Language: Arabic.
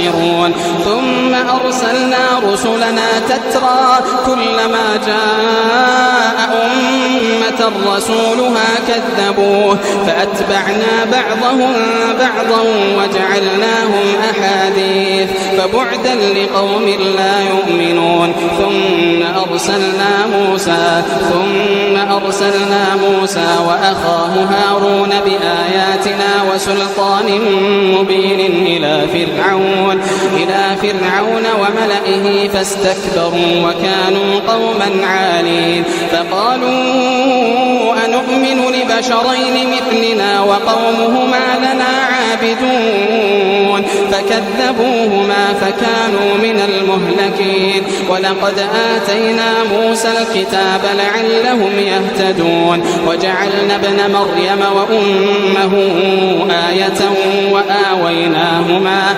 يبصرون ثم أرسلنا رسلنا تترى كلما جاء أمة رسولها كذبوه فأتبعنا بعضهم بعضا وجعلناهم أحاديث فبعدا لقوم لا يؤمنون ثم أرسلنا موسى وأخاه هارون بآياتنا وسلطان مبين إلى فرعون وملئه فاستكبروا وكانوا قوما عالين فقالوا أنؤمن لبشرين مثلنا وقومهما لنا عابدون فكذبوهما فكانوا من المهلكين ولقد آتينا موسى الكتاب لعلهم يهتدون وجعلنا ابن مريم وأمه آية وآويناهما